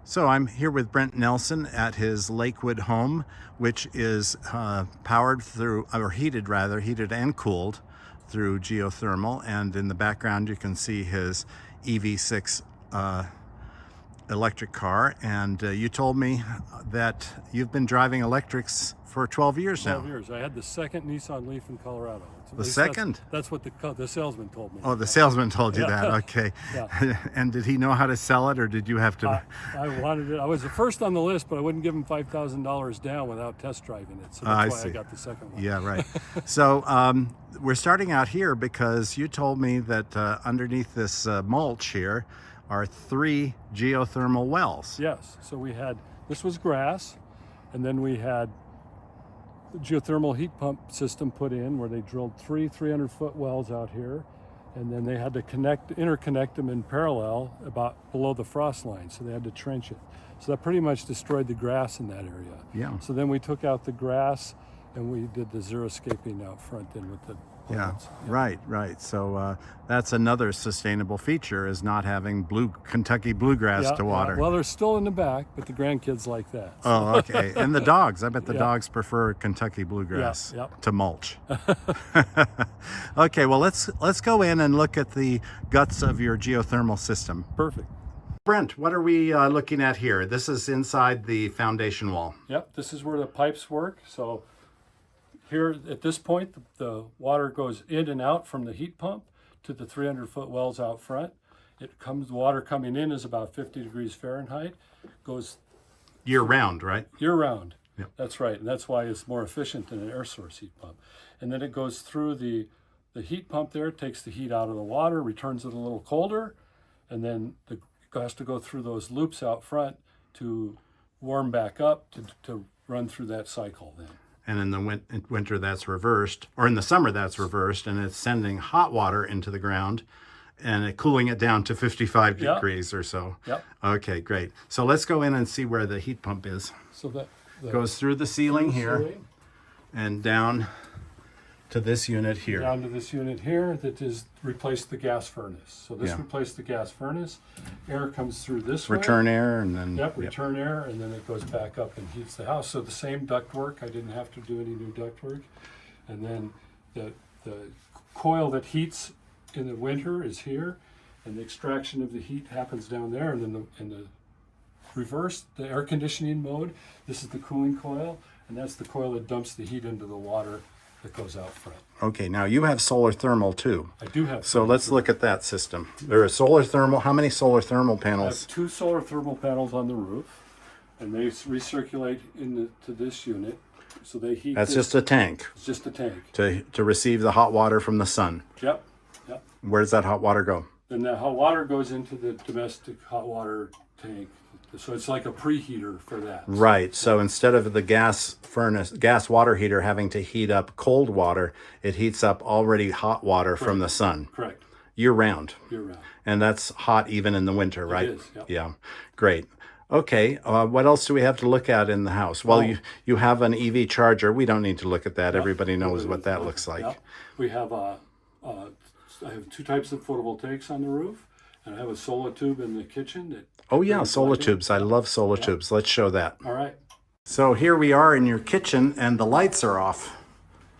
So I'm here with Brent Nelson at his Lakewood home, which is powered through, or heated rather, heated and cooled through geothermal. And in the background you can see his EV6 electric car. And you told me that you've been driving electrics for 12 years now. 12 years. I had the second Nissan Leaf in Colorado. The second? That's what the salesman told me. Oh, the salesman told you that. Okay. Yeah. And did he know how to sell it, or did you have to? I wanted it. I was the first on the list, but I wouldn't give him $5,000 down without test driving it. So that's why I got the second one. Yeah, right. So we're starting out here because you told me that underneath this mulch here are 3 geothermal wells. Yes. So this was grass, and then we had the geothermal heat pump system put in where they drilled 3 300-foot wells out here, and then they had to interconnect them in parallel about below the frost line, so they had to trench it. So that pretty much destroyed the grass in that area. Yeah. So then we took out the grass and we did the xeriscaping out front then with the plants. Yeah. Right. So that's another sustainable feature, is not having Kentucky bluegrass to water. Well, they're still in the back, but the grandkids like that. So. Oh, okay. And the dogs. I bet the dogs prefer Kentucky bluegrass to mulch. Okay, well, let's go in and look at the guts of your geothermal system. Perfect. Brent, what are we looking at here? This is inside the foundation wall. Yep, this is where the pipes work. So here at this point, the water goes in and out from the heat pump to the 300-foot wells out front. The water coming in is about 50 degrees Fahrenheit. Goes year round, right? Year round. Yep. That's right, and that's why it's more efficient than an air source heat pump. And then it goes through the heat pump there, takes the heat out of the water, returns it a little colder, and then it has to go through those loops out front to warm back up to run through that cycle then. And in the winter that's reversed, or in the summer that's reversed, and it's sending hot water into the ground and cooling it down to 55 degrees or so. Yep. Okay, great. So let's go in and see where the heat pump is. So that goes through the ceiling here and down to this unit here. Down to this unit here that is replaced the gas furnace. So this replaced the gas furnace. Air comes through this return air, and then return air, and then it goes back up and heats the house. So the same duct work. I didn't have to do any new duct work. And then the coil that heats in the winter is here, and the extraction of the heat happens down there. And then in the reverse, the air conditioning mode, this is the cooling coil, and that's the coil that dumps the heat into the water that goes out front. Okay, now you have solar thermal too. I do have. So let's look at that system. There are solar thermal. How many solar thermal panels? I have 2 solar thermal panels on the roof, and they recirculate to this unit. So they heat. That's just a tank. It's just a tank. To receive the hot water from the sun. Yep. Where does that hot water go? Then the hot water goes into the domestic hot water tank. So it's like a preheater for that. Right. So instead of the gas water heater having to heat up cold water, it heats up already hot water from the sun. Correct. Year round. Year round. And that's hot even in the winter, right? It is, yep. Yeah. Great. Okay. What else do we have to look at in the house? Well, you have an EV charger. We don't need to look at that. Everybody knows what that looks like. Yep. We have I have 2 types of photovoltaics on the roof, and I have a Solatube in the kitchen. Oh yeah, Solatubes. I love Solatubes. Let's show that. All right. So here we are in your kitchen, and the lights are off.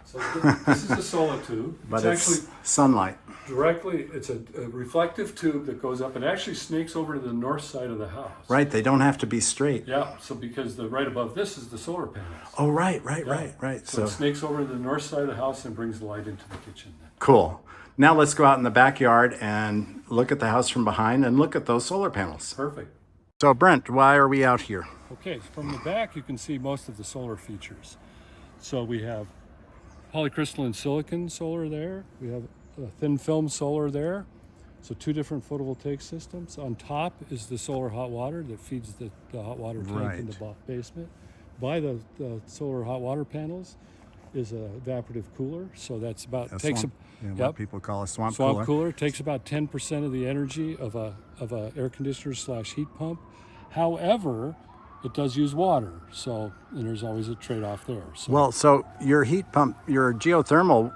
So this is a Solatube. But it's actually sunlight. It's a reflective tube that goes up and actually snakes over to the north side of the house. Right, they don't have to be straight. Yeah, so because right above this is the solar panels. Oh, right. So it snakes over to the north side of the house and brings the light into the kitchen then. Cool. Now let's go out in the backyard and look at the house from behind and look at those solar panels. Perfect. So Brent, why are we out here? Okay, from the back you can see most of the solar features. So we have polycrystalline silicon solar there. We have a thin film solar there. So 2 different photovoltaic systems. On top is the solar hot water that feeds the hot water tank in the basement. By the solar hot water panels is a evaporative cooler. So that's about what people call a swamp cooler. Takes about 10% of the energy of a air conditioner / heat pump. However, it does use water, and there's always a trade-off there. So your heat pump, your geothermal,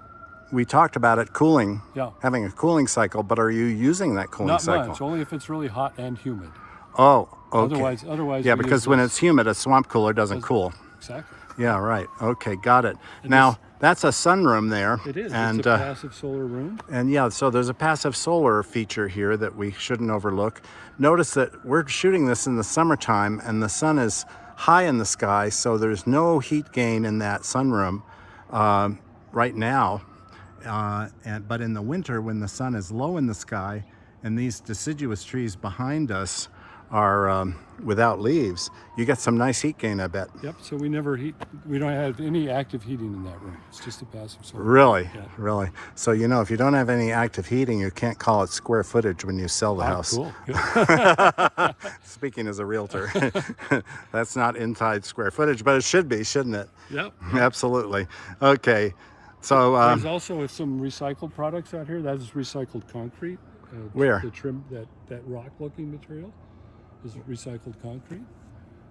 we talked about it cooling, having a cooling cycle, but are you using that cooling cycle? Not much, only if it's really hot and humid. Oh, okay. Otherwise. Yeah, we because use when this. it's humid, a swamp cooler doesn't cool. Exactly. Yeah, right. Okay, got it. And Now, that's a sunroom there. It is. And, It's a passive solar room. and yeah, so there's a passive solar feature here that we shouldn't overlook. Notice that we're shooting this in the summertime and the sun is high in the sky, so there's no heat gain in that sunroom right now. But in the winter, when the sun is low in the sky and these deciduous trees behind us are without leaves, you get some nice heat gain, I bet. Yep. So we never heat. We don't have any active heating in that room. It's just a passive solar. Really? Yeah. Really? So, you know, if you don't have any active heating, you can't call it square footage when you sell the Ah, house. cool. Yeah. Speaking as a realtor, that's not inside square footage, but it should be, shouldn't it? Yep. Absolutely. Okay. So, There's also some recycled products out here. That is recycled concrete. Where? The trim, that rock-looking material is recycled concrete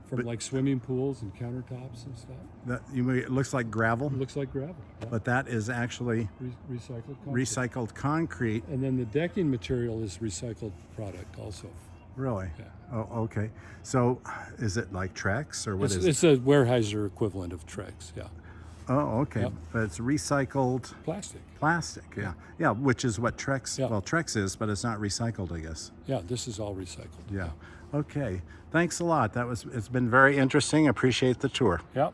from like swimming pools and countertops and stuff. it looks like gravel, It looks like gravel. Yeah. but that is actually Recycled concrete. recycled concrete. And then the decking material is recycled product also. Really? Yeah. Oh, okay. So, is it like Trex or what is it? It's a Weyerhaeuser equivalent of Trex. Yeah. Oh, okay. Yep. But it's recycled Plastic. plastic. Yeah. Yeah, which is what Trex, Yeah. well, Trex is, but it's not recycled, I guess. Yeah. This is all recycled. Yeah. Okay. Thanks a lot. It's been very interesting. Appreciate the tour. Yep.